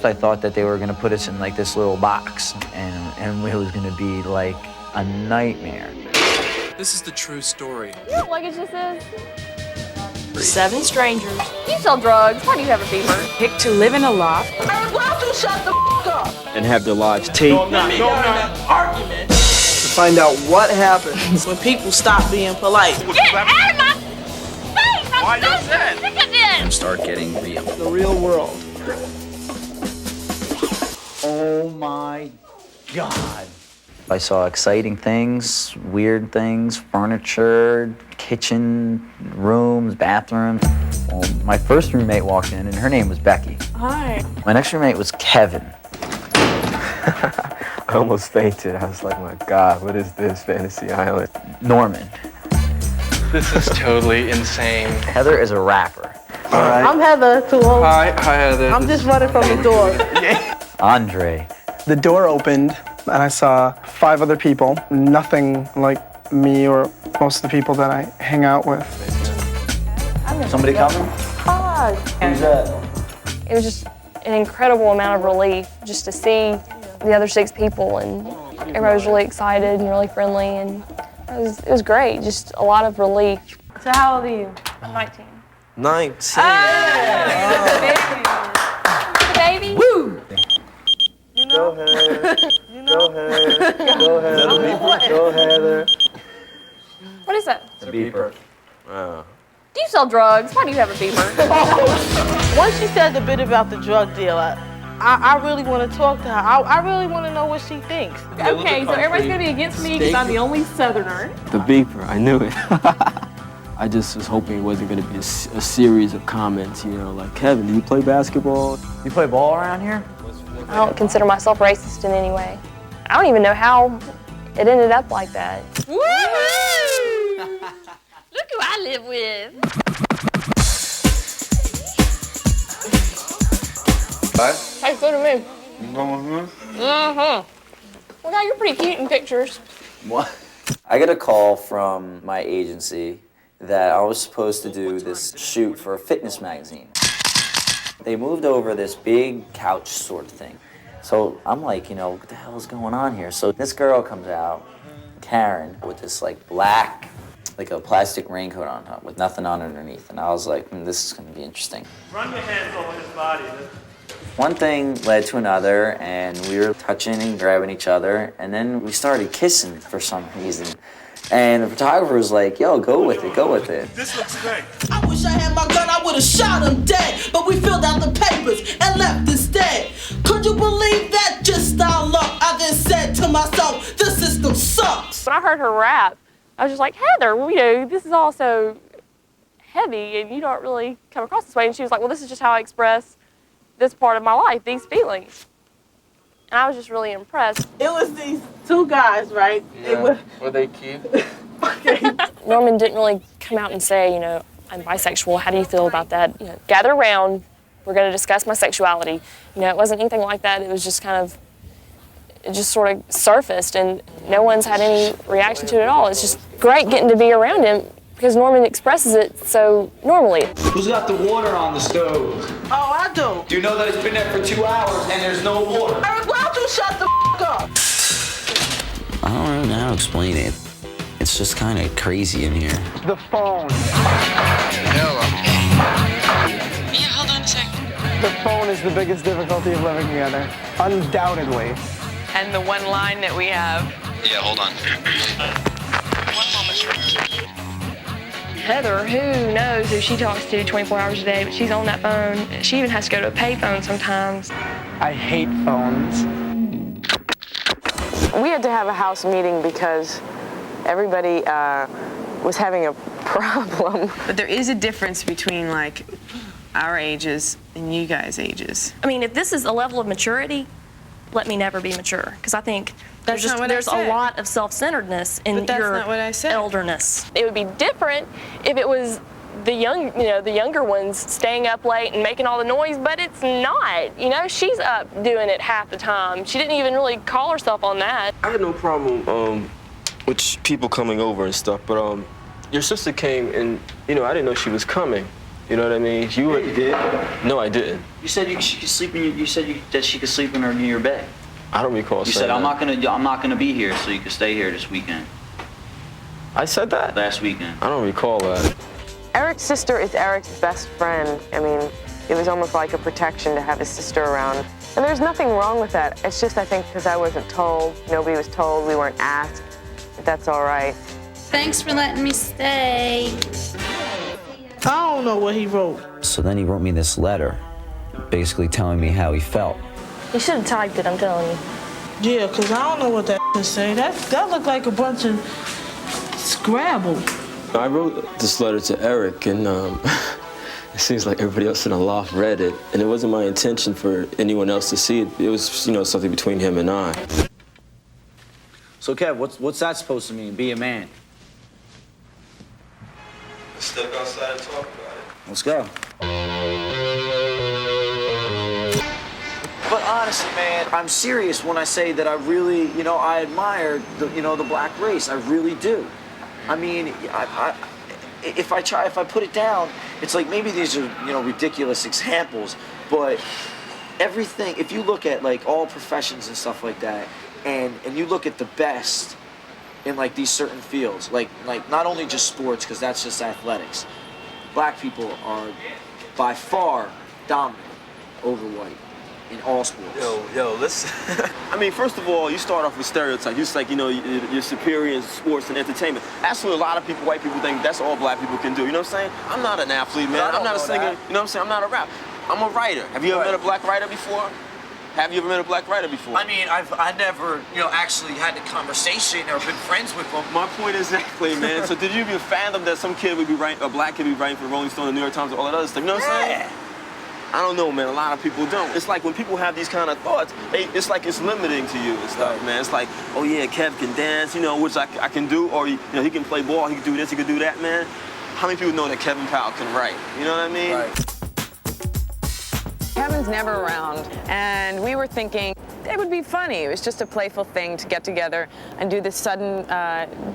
I thought that they were gonna put us in like this little box, and it was gonna be like a nightmare. This is the true story. You know what luggage this is? 7 strangers. You sell drugs. Why do you have a beaver? Picked to live in a loft. I'm glad you shut the up. And have their lives taped. Argument. To find out what happens When people stop being polite. Get out of my face! I'm so sick of this! Start getting real. the real world. Oh my God. I saw exciting things, weird things, furniture, kitchen, rooms, bathrooms. Well, my first roommate walked in and her name was Becky. Hi. My next roommate was Kevin. I almost fainted. I was like, my God, what is this fantasy island? Norman. This is totally insane. Heather is a rapper. All right. I'm Heather, too. Hi Heather. I'm just running from the door. Andre. The door opened and I saw 5 other people, nothing like me or most of the people that I hang out with. Somebody coming? Hi. Who's that? It was just an incredible amount of relief just to see the other 6 people, and everybody was really excited and really friendly, and it was great. Just a lot of relief. So how old are you? I'm 19. 19. Baby. Woo! Go Heather. Go Heather. Go Heather. Go Heather. What is that? The beeper. Do you sell drugs? Why do you have a beaver? Once she said the bit about the drug dealer, I really want to talk to her. I really want to know what she thinks. Okay, so everybody's gonna be against me because I'm the only Southerner. The beeper, I knew it. I just was hoping it wasn't going to be a series of comments, you know, like, Kevin, do you play basketball? You play ball around here? I don't consider myself racist in any way. I don't even know how it ended up like that. Woo! Look who I live with. Tastes good to me. Mm-hmm. Well, now you're pretty cute in pictures. What? I got a call from my agency that I was supposed to do this shoot for a fitness magazine. They moved over this big couch sort of thing. So I'm like, you know, what the hell is going on here? So this girl comes out, Karen, with this like black, like a plastic raincoat on top with nothing on underneath. And I was like, this is gonna be interesting. Run your hands over his body. One thing led to another, and we were touching and grabbing each other, and then we started kissing for some reason. And the photographer was like, yo, go with it, go with it. This looks great. I wish I had my gun, I would have shot him dead. But we filled out the papers and left instead. Could you believe that? Just style up. I then said to myself, the system sucks. When I heard her rap, I was just like, Heather, you know, this is all so heavy and you don't really come across this way. And she was like, well, this is just how I express this part of my life, these feelings. And I was just really impressed. It was these 2 guys, right? Yeah. Were they cute? Okay. Norman didn't really come out and say, you know, I'm bisexual, how do you feel about that? You know, gather around, we're gonna discuss my sexuality. You know, it wasn't anything like that, it was just kind of, it just sort of surfaced and no one's had any reaction to it at all. It's just great getting to be around him because Norman expresses it so normally. Who's got the water on the stove? Oh, I do. Do you know that it's been there for 2 hours and there's no water? Eric, why don't you shut the up? I don't really know how to explain it. It's just kind of crazy in here. The phone. Yeah, hold on a second. The phone is the biggest difficulty of living together. Undoubtedly. And the one line that we have. Yeah, hold on. One moment. Heather, who knows who she talks to 24 hours a day, but she's on that phone. She even has to go to a payphone sometimes. I hate phones. We had to have a house meeting because everybody was having a problem. But there is a difference between, like, our ages and you guys' ages. I mean, if this is a level of maturity, let me never be mature, because I think That's not what I there's said. a lot of self-centeredness in But that's your not what I said. elderness. It would be different if it was the younger ones staying up late and making all the noise, but it's not. You know, she's up doing it half the time. She didn't even really call herself on that. I had no problem with people coming over and stuff, but your sister came and, you know, I didn't know she was coming. You know what I mean? You were. You did. No, I didn't. You said she could sleep in. That she could sleep in your bed. I don't recall You saying said I'm that. not gonna be here, so you can stay here this weekend. I said that? Last weekend. I don't recall that. Eric's sister is Eric's best friend. I mean, it was almost like a protection to have his sister around. And there's nothing wrong with that. It's just, I think, because I wasn't told, nobody was told, we weren't asked, if that's all right. Thanks for letting me stay. I don't know what he wrote. So then he wrote me this letter, basically telling me how he felt. You should have typed it, I'm telling you. Yeah, because I don't know what that to say. That looked like a bunch of Scrabble. I wrote this letter to Eric, and it seems like everybody else in the loft read it, and it wasn't my intention for anyone else to see it. It was, you know, something between him and I. So Kev, what's that supposed to mean? Be a man. Let's step outside and talk about it. Let's go. But honestly, man, I'm serious when I say that I really, I admire the black race. I really do. I mean, if I put it down, it's like maybe these are, ridiculous examples, but everything, if you look at like all professions and stuff like that, and you look at the best in like these certain fields, like not only just sports, because that's just athletics, black people are by far dominant over white in all sports. Yo, listen. I mean, first of all, you start off with stereotypes. You're just like, you're superior in sports and entertainment. That's what a lot of people, white people, think that's all black people can do. You know what I'm saying? I'm not an athlete, man. I'm not a singer. You know what I'm saying? I'm not a rapper. I'm a writer. Have you ever met a black writer before? Have you ever met a black writer before? I mean, I never, actually had a conversation or been friends with them. My point exactly, man. So did you even fathom that some kid would be writing, a black kid would be writing for Rolling Stone, the New York Times, and all that other stuff? You know what I'm saying? I don't know, man. A lot of people don't. It's like when people have these kind of thoughts, it's like it's limiting to you and stuff, man. It's like, oh yeah, Kev can dance, which I can do, or he can play ball, he can do this, he can do that, man. How many people know that Kevin Powell can write? You know what I mean? Right. Kevin's never around, and we were thinking it would be funny. It was just a playful thing to get together and do this sudden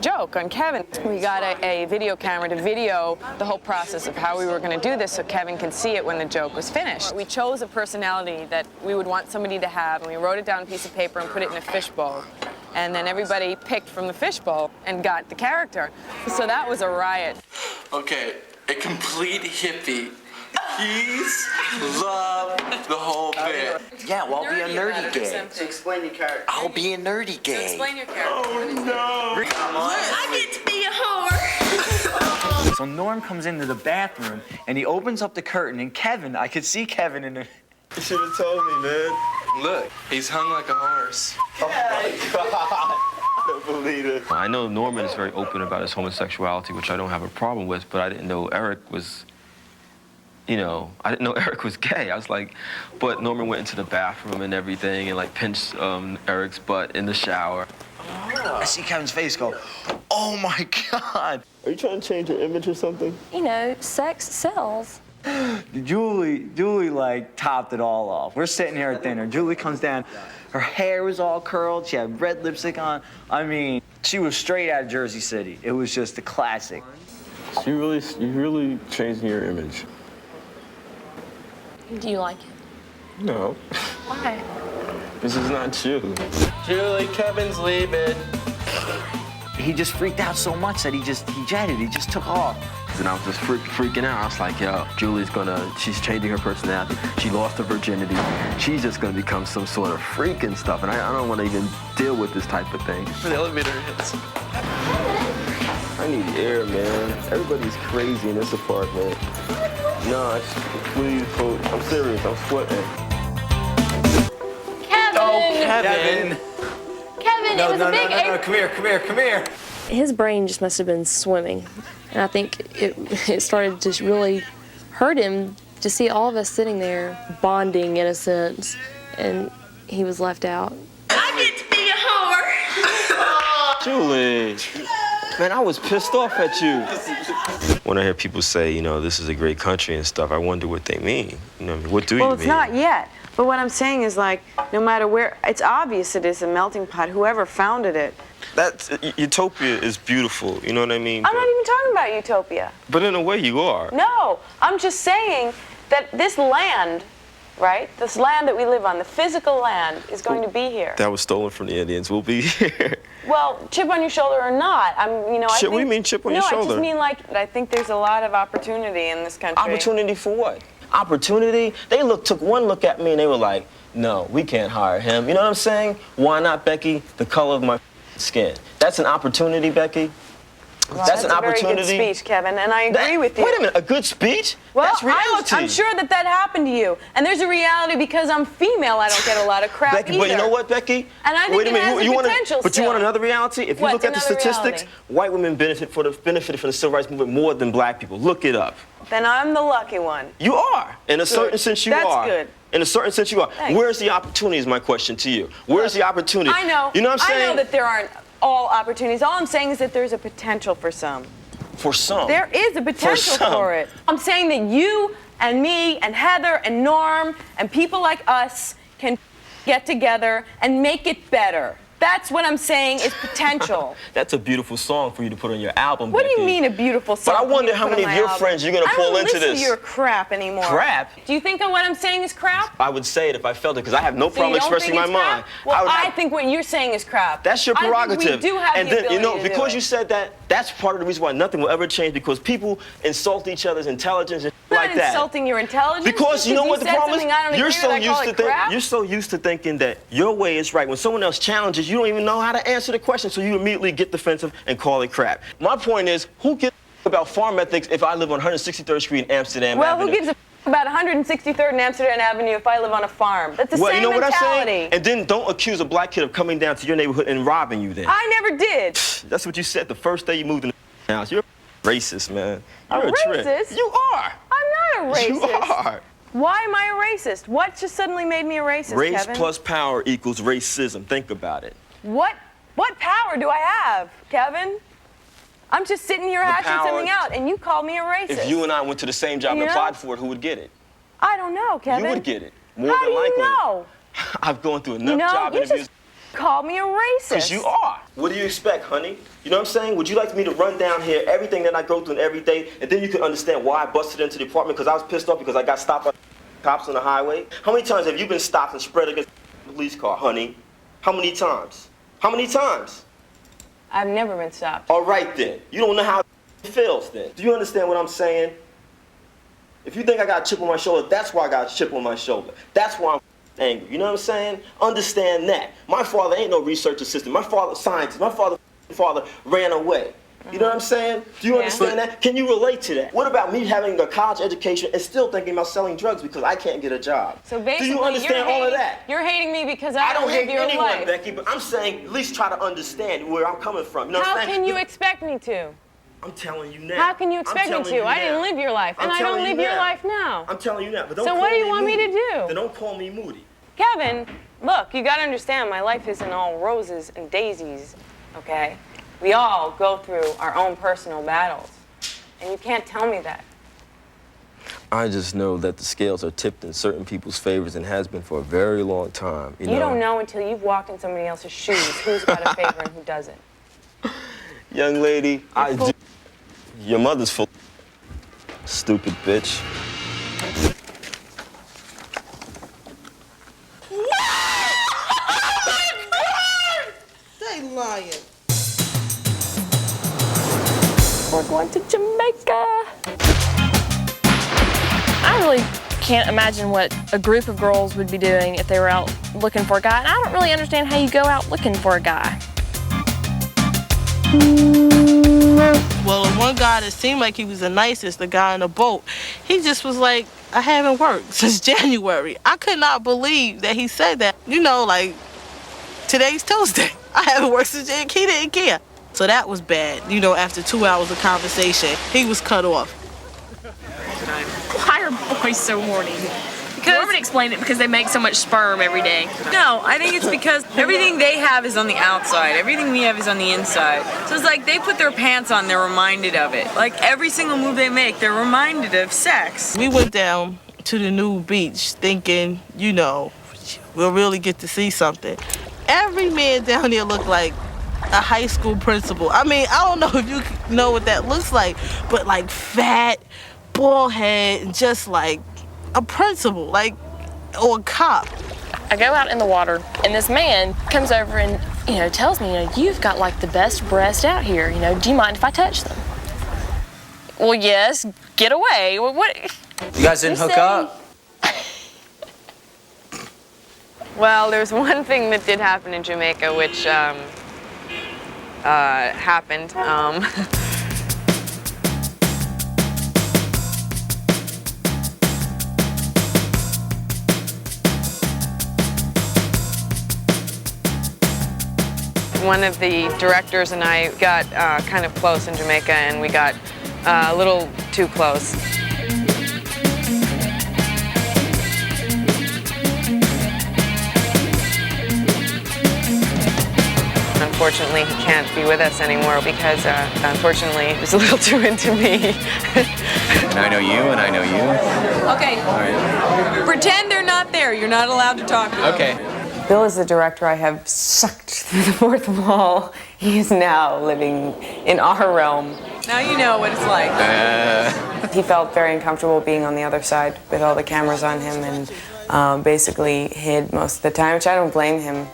joke on Kevin. We got a video camera to video the whole process of how we were going to do this so Kevin can see it when the joke was finished. We chose a personality that we would want somebody to have, and we wrote it down on a piece of paper and put it in a fishbowl. And then everybody picked from the fishbowl and got the character. So that was a riot. Okay, a complete hippie. He's loved the whole bit. Yeah, well, I'll be a nerdy gay. So explain your character. I'll be a nerdy gay. Explain your character. Oh, no. I get to be a whore. So Norm comes into the bathroom, and he opens up the curtain, and Kevin, I could see Kevin in the... You should have told me, man. Look, he's hung like a horse. Oh my God. I don't believe it. I know Norman is very open about his homosexuality, which I don't have a problem with, but I didn't know Eric was, I didn't know Eric was gay. I was like, but Norman went into the bathroom and everything and like pinched Eric's butt in the shower. I see Kevin's face go, oh my God. Are you trying to change your image or something? Sex sells. Julie like topped it all off. We're sitting here at dinner. Julie comes down. Her hair was all curled. She had red lipstick on. I mean, she was straight out of Jersey City. It was just a classic. You really changing your image. Do you like it? No. Why? This is not you. Julie, Kevin's leaving. He just freaked out so much that he jetted. He just took off. And I was just freaking out. I was like, yo, she's changing her personality. She lost her virginity. She's just gonna become some sort of freak and stuff. And I don't want to even deal with this type of thing. The elevator hits. I need air, man. Everybody's crazy in this apartment. No, please, I'm serious. I'm sweating. Kevin! Oh, Kevin! Kevin, it was a big Come here. His brain just must have been swimming. And I think it started to really hurt him to see all of us sitting there bonding in a sense, and he was left out. I get to be a whore. Julie. Man, I was pissed off at you. When I hear people say, you know, this is a great country and stuff, I wonder what they mean. You know what I mean? What do you mean? Well, it's not yet. But what I'm saying is, like, no matter where, it's obvious it is a melting pot, whoever founded it. Utopia is beautiful, you know what I mean? I'm not even talking about utopia. But in a way you are. No, I'm just saying that this land, right, this land that we live on, the physical land, is going to be here. That was stolen from the Indians. We'll be here. Well, chip on your shoulder or not, you know, I think... What do you mean chip on your shoulder? No, I just mean, like, I think there's a lot of opportunity in this country. Opportunity for what? Opportunity? They took one look at me and they were like, no, we can't hire him. You know what I'm saying? Why not, Becky? The color of my skin. That's an opportunity, Becky. Well, that's an opportunity. A very good speech, Kevin, and I agree with you. Wait a minute, a good speech? Well, that's reality. I'm sure that happened to you, and there's a reality because I'm female. I don't get a lot of crap Becky, either. but you know what, Becky? And I think it has the potential. But you want another reality? If you look at the statistics, white women benefited from the civil rights movement more than black people. Look it up. Then I'm the lucky one. You are. In a certain sense, you are. That's good. In a certain sense, you are. Thanks. Where's the opportunity is my question to you. Where's the opportunity? I know. You know what I'm saying? I know that there aren't all opportunities. All I'm saying is that there's a potential for some. For some. There is a potential for it. I'm saying that you and me and Heather and Norm and people like us can get together and make it better. That's what I'm saying is potential. That's a beautiful song for you to put on your album, What Becky. do you mean a beautiful song? But I wonder how many of your friends you're going to pull into this. I don't listen to your crap anymore. Crap? Do you think that what I'm saying is crap? I would say it if I felt it, because I have no So problem you don't expressing think my it's mind. crap? Well, I think what you're saying is crap. That's your prerogative. I think we do have and the then, ability you know, to because do you it. said that, that's part of the reason why nothing will ever change, because people insult each other's intelligence and I'm like not that. insulting your intelligence. Because you know what the problem is? You're You're so used to thinking that your way is right. When someone else challenges, you don't even know how to answer the question, so you immediately get defensive and call it crap. My point is, who gives about farm ethics if I live on 163rd Street in Amsterdam Avenue? Who gives a about 163rd and Amsterdam Avenue if I live on a farm? That's the same you know mentality. what I'm saying? And then don't accuse a black kid of coming down to your neighborhood and robbing you then. I never did. That's what you said the first day you moved in the house. You're a racist, man. You're a trip. racist? You are. I'm not a racist. You are. Why am I a racist? What just suddenly made me a racist, Race Kevin? plus power equals racism. Think about it. What power do I have, Kevin? I'm just sitting here hatching something out, and you call me a racist. If you and I went to the same job and applied for it, who would get it? I don't know, Kevin. You would get it. More How than likely. do you know? I've gone through enough job interviews. Just call me a racist. Because you are. What do you expect, honey? You know what I'm saying? Would you like me to run down here everything that I go through every day, and then you can understand why I busted into the apartment because I was pissed off because I got stopped by cops on the highway? How many times have you been stopped and spread against a police car, honey? How many times? How many times? I've never been stopped. All right, then. You don't know how it feels, then. Do you understand what I'm saying? If you think I got a chip on my shoulder, that's why I got a chip on my shoulder. That's why I'm angry. You know what I'm saying? Understand that. My father ain't no research assistant. My father's scientist. My father ran away. You know what I'm saying? Do you understand that? Can you relate to that? What about me having a college education and still thinking about selling drugs because I can't get a job? So basically, do you understand all of that? You're hating me because I don't live hate your anyone, life. Becky, but I'm saying at least try to understand where I'm coming from. You know How what I'm saying? can you expect me to? I'm telling you now. How can you expect me to? I didn't live your life, and I don't live your life now. I'm telling you now, but don't So call what do you me want me moody. to do? Then don't call me moody. Kevin, look, you gotta understand my life isn't all roses and daisies, okay? We all go through our own personal battles, and you can't tell me that. I just know that the scales are tipped in certain people's favors and has been for a very long time. You know? Don't know until you've walked in somebody else's shoes who's got a favor and who doesn't. Young lady, I do. Your mother's full. Stupid bitch. They lying. We're going to Jamaica. I really can't imagine what a group of girls would be doing if they were out looking for a guy. And I don't really understand how you go out looking for a guy. Well, one guy that seemed like he was the nicest, the guy in the boat, he just was like, I haven't worked since January. I could not believe that he said that. You know, like, today's Tuesday. I haven't worked since January. He didn't care. So that was bad. You know, after 2 hours of conversation, he was cut off. Why are boys so horny? Norman explained it because they make so much sperm every day. No, I think it's because everything they have is on the outside. Everything we have is on the inside. So it's like they put their pants on, they're reminded of it. Like every single move they make, they're reminded of sex. We went down to the new beach thinking, you know, we'll really get to see something. Every man down there looked like a high school principal. I mean, I don't know if you know what that looks like, but like fat, bald head, and just like a principal, like, or a cop. I go out in the water, and this man comes over and, you know, tells me, you know, you've got like the best breasts out here. You know, do you mind if I touch them? Well, yes. Get away. What? You guys didn't hook up? Well, there's one thing that did happen in Jamaica, which happened. One of the directors and I got kind of close in Jamaica, and we got a little too close. Unfortunately, he can't be with us anymore because, unfortunately, he was a little too into me. And I know you, and I know you. Okay. All right. Pretend they're not there. You're not allowed to talk to them. Okay. Bill is the director I have sucked through the fourth wall. He is now living in our realm. Now you know what it's like. He felt very uncomfortable being on the other side with all the cameras on him, and basically hid most of the time, which I don't blame him.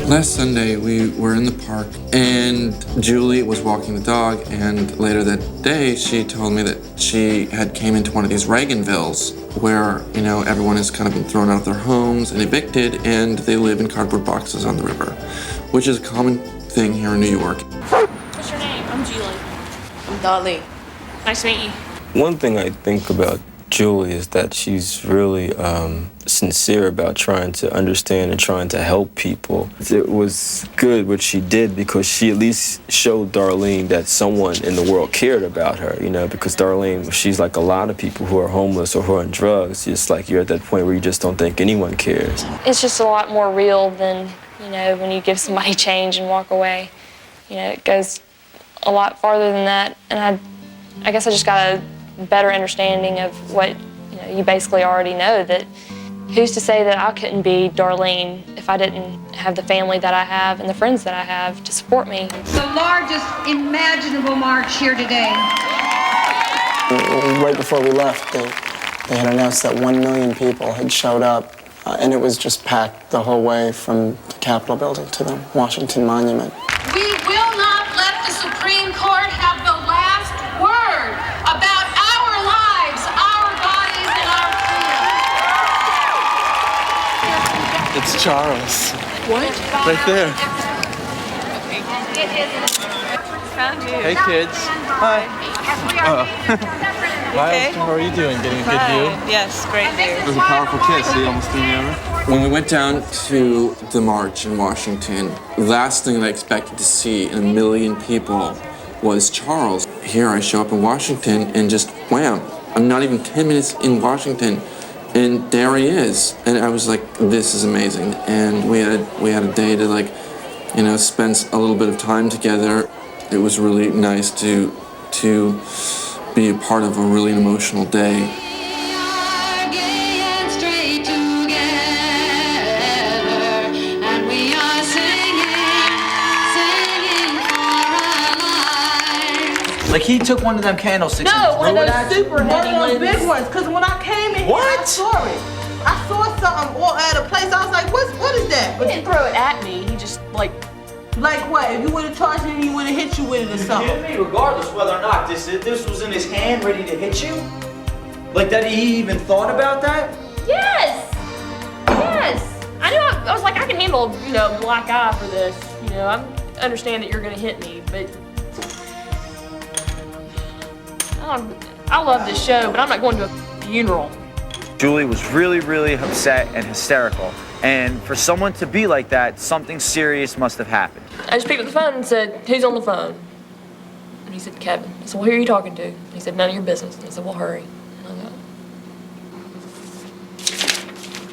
Last Sunday, we were in the park, and Julie was walking the dog, and later that day, she told me that she had came into one of these Reaganvilles where, you know, everyone has kind of been thrown out of their homes and evicted, and they live in cardboard boxes on the river, which is a common thing here in New York. What's your name? I'm Julie. I'm Dolly. Nice to meet you. One thing I think about Julie is that she's really sincere about trying to understand and trying to help people. It was good what she did because she at least showed Darlene that someone in the world cared about her, you know, because Darlene, she's like a lot of people who are homeless or who are on drugs. It's like you're at that point where you just don't think anyone cares. It's just a lot more real than, you know, when you give somebody change and walk away. You know, it goes a lot farther than that, and I guess I just got a better understanding of what, you know, you basically already know, that who's to say that I couldn't be Darlene if I didn't have the family that I have and the friends that I have to support me. The largest imaginable march here today. Right before we left, they had announced that 1 million people had showed up, and it was just packed the whole way from the Capitol building to the Washington Monument. We will not let the Supreme Court have the last word about our lives, our bodies, and our freedom. It's Charles. What? Right there. Found you. Hey, kids. Hi. Hi, how are you doing? Getting a good view? Yes, great view. It was a powerful kiss. See, almost threw me over. When we went down to the march in Washington, the last thing that I expected to see in 1 million people was Charles. Here I show up in Washington and just wham, I'm not even 10 minutes in Washington and there he is. And I was like, this is amazing. And we had a day to, like, you know, spend a little bit of time together. It was really nice to be a part of a really emotional day. Like he took one of them candlesticks. No, one of those Super heavy ones. Big ones. Because when I came in here, I saw it. I saw something all at a place. I was like, what is that? He didn't throw it at me. He just, like what? If you would have charged him, he would have hit you with it or something. You hit me regardless whether or not this was in his hand ready to hit you? Like that he even thought about that? Yes! Yes! I knew I was like, I can handle, you know, black eye for this. You know, I understand that you're gonna hit me, but I love this show, but I'm not going to a funeral. Julie was really, really upset and hysterical. And for someone to be like that, something serious must have happened. I just picked up the phone and said, who's on the phone? And he said, Kevin. I said, well, who are you talking to? And he said, none of your business. And I said, well, hurry. And I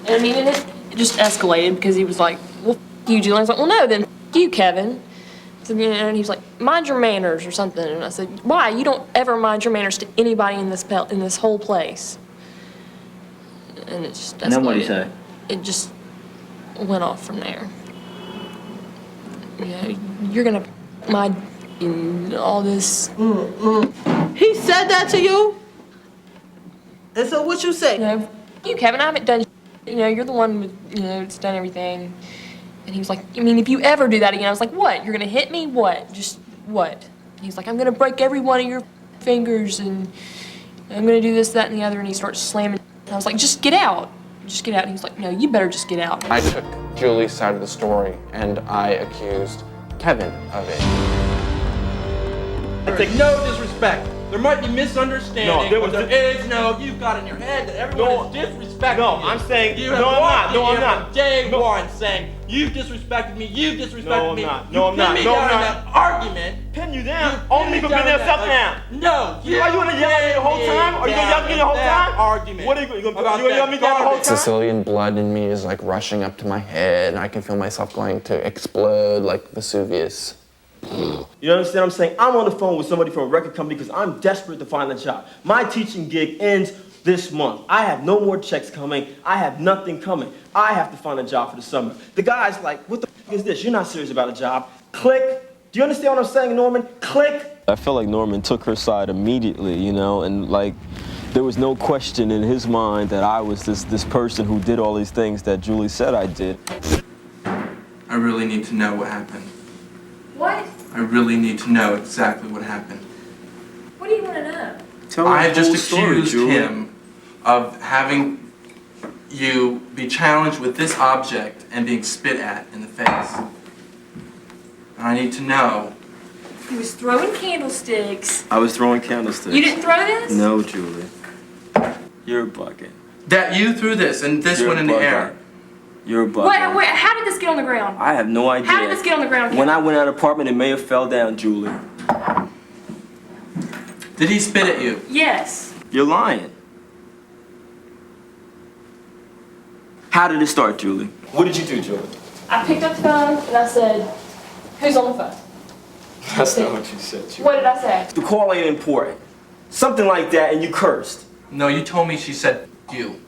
And I mean, and it just escalated because he was like, well, f you, Julie. I was like, well, no, then f you, Kevin. So, you know, and he was like, mind your manners or something. And I said, why? You don't ever mind your manners to anybody in this whole place. And it just escalated. And then what did he say? It just went off from there. You know, you're gonna my all this. He said that to you? And so what you say? You know, you, Kevin, I haven't done. You know, you're the one with, you know, that's done everything. And he was like, I mean, if you ever do that again, I was like, what? You're gonna hit me? What? Just what? And he's like, I'm gonna break every one of your fingers, and I'm gonna do this, that, and the other. And he starts slamming. And I was like, just get out. Just get out. And he was like, no, you better just get out. I took Julie's side of the story and I accused Kevin of it. I take no disrespect. There might be misunderstanding. No, there is no. You've got in your head that everyone is disrespecting you. No, I'm saying. You No, have I'm not. walked No, in I'm here not. from day one saying you've disrespected me. You've disrespected No, I'm me. not. No, I'm You not. pinned me No, down I'm in not. that argument. Pin you down. You Only pinned people me pin down themselves in down. that, no, Are you gonna yell at me the whole time? Are you gonna yell at me the whole time? Argument. What are you gonna about yell at me the whole time? Sicilian blood in me is like rushing up to my head, and I can feel myself going to explode like Vesuvius. You understand what I'm saying? I'm on the phone with somebody from a record company because I'm desperate to find a job. My teaching gig ends this month. I have no more checks coming. I have nothing coming. I have to find a job for the summer. The guy's like, what the f is this? You're not serious about a job. Click. Do you understand what I'm saying, Norman? Click. I felt like Norman took her side immediately, you know, and like there was no question in his mind that I was this person who did all these things that Julie said I did. I really need to know what happened. What? I really need to know exactly what happened. What do you want to know? Tell me I the have just whole story, accused Julie. him of having you be challenged with this object and being spit at in the face. And I need to know. He was throwing candlesticks. I was throwing candlesticks. You didn't throw this? No, Julie. You're bugging. That you threw this and this You're went in the bugging. air. You're bugging. Wait, how did this get on the ground? I have no idea. How did this get on the ground, Kevin? When I went out of the apartment, it may have fell down, Julie. Did he spit at you? Yes. You're lying. How did it start, Julie? What did you do, Julie? I picked up the phone and I said, who's on the phone? That's not what you said, Julie. What did I say? The call ain't important. Something like that, and you cursed. No, you told me she said you.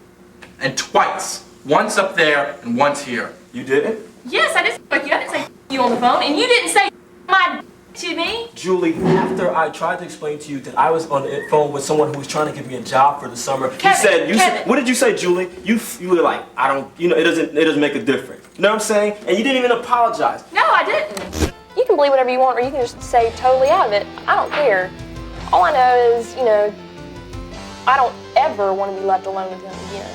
And twice. Once up there and once here. You didn't? Yes, I did fuck you. I didn't say you on the phone, and you didn't say my to me. Julie, after I tried to explain to you that I was on the phone with someone who was trying to give me a job for the summer, Kevin, you said, what did you say, Julie? You were like, I don't, you know, it doesn't make a difference. You know what I'm saying? And you didn't even apologize. No, I didn't. You can believe whatever you want, or you can just say totally out of it. I don't care. All I know is, you know, I don't ever want to be left alone with him again.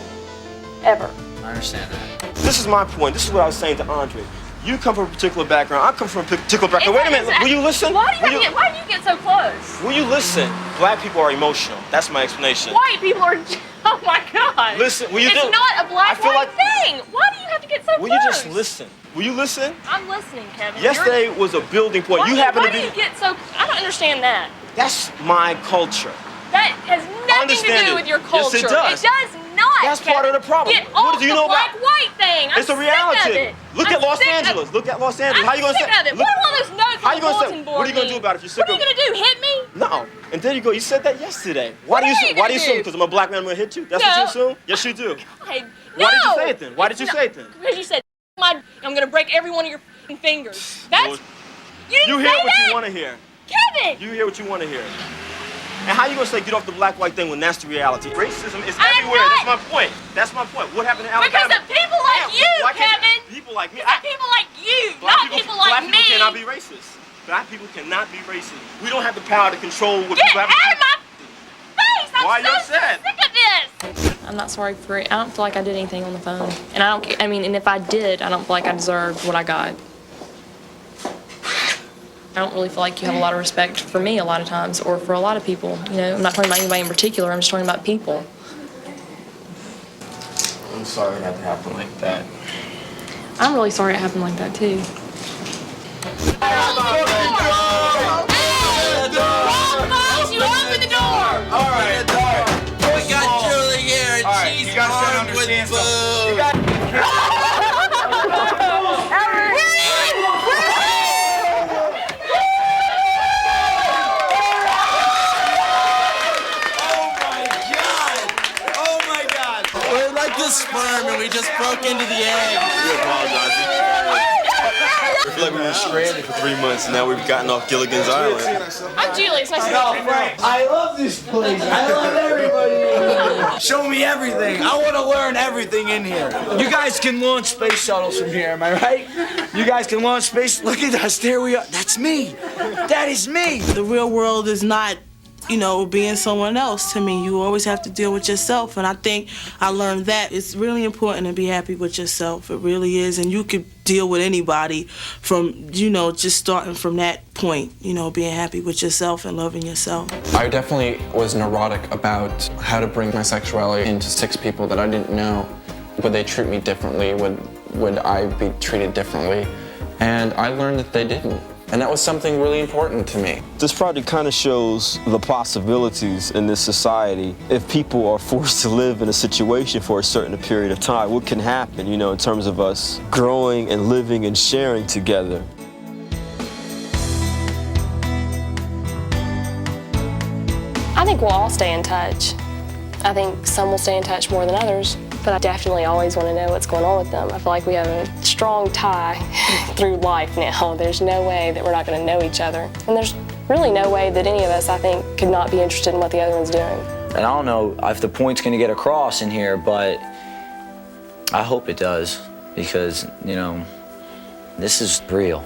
Ever. I understand that. This is my point. This is what I was saying to Andre. You come from a particular background. I come from a particular background. Wait a minute. Will you listen? Why do you get so close? Will you listen? Black people are emotional. That's my explanation. White people are. Oh my God. Listen. Will you it's do? not a black-white thing. Why do you have to get so close? Will you just listen? Will you listen? I'm listening, Kevin. Yesterday was a building point. Why you happen to Why be. do you get so? I don't understand that. That's my culture. That has nothing to do with your culture. Yes, it does. It does not. That's part of the problem. Get off What do you know the about? black-white thing. It's a reality. Look at Los Angeles. Look at Los Angeles. How you gonna say? Of it. What are all those notes How on you the gonna bulletin say? board? What are you gonna do about it if you're sick What are you of? gonna do? Hit me? No. And there you go. You said that yesterday. Why do you assume? Because I'm a black man, I'm gonna hit you? That's what you assume? Yes, you do. Why did you say it then? Why did you say it then? Because you said I'm gonna break every one of your fingers. That's You hear what you want to hear. Kevin. You hear what you want to hear. And how you gonna say get off the black-white thing when that's the reality? Racism is everywhere. That's my point. That's my point. What happened in Alabama? Because of people like you, Kevin. People like me. People like you, not people like me. Black people cannot be racist. Black people cannot be racist. We don't have the power to control what Get people have to out of my face! I'm Why are you so upset? sick of this. I'm not sorry for it. I don't feel like I did anything on the phone, and I don't. I mean, and if I did, I don't feel like I deserved what I got. I don't really feel like you have a lot of respect for me a lot of times, or for a lot of people. You know, I'm not talking about anybody in particular. I'm just talking about people. I'm sorry it had to happen like that. I'm really sorry it happened like that too. You open the door! All right. We got Julie here, and she's armed with food. We just broke into the egg. We apologize. I feel like we were stranded for 3 months, and now we've gotten off Gilligan's Island. I'm Julie. It's nice to meet you. I love this place. I love everybody in here. Show me everything. I want to learn everything in here. You guys can launch space shuttles from here, am I right? You guys can launch space. Look at us. There we are. That's me. That is me. The real world is not, you know, being someone else to me. You always have to deal with yourself, and I think I learned that it's really important to be happy with yourself. It really is, and you could deal with anybody from, you know, just starting from that point, you know, being happy with yourself and loving yourself. I definitely was neurotic about how to bring my sexuality into 6 people that I didn't know. Would they treat me differently? Would I be treated differently? And I learned that they didn't. And that was something really important to me. This project kind of shows the possibilities in this society. If people are forced to live in a situation for a certain period of time, what can happen, you know, in terms of us growing and living and sharing together. I think we'll all stay in touch. I think some will stay in touch more than others, but I definitely always want to know what's going on with them. I feel like we have a strong tie through life now. There's no way that we're not going to know each other. And there's really no way that any of us, I think, could not be interested in what the other one's doing. And I don't know if the point's going to get across in here, but I hope it does, because, you know, this is real.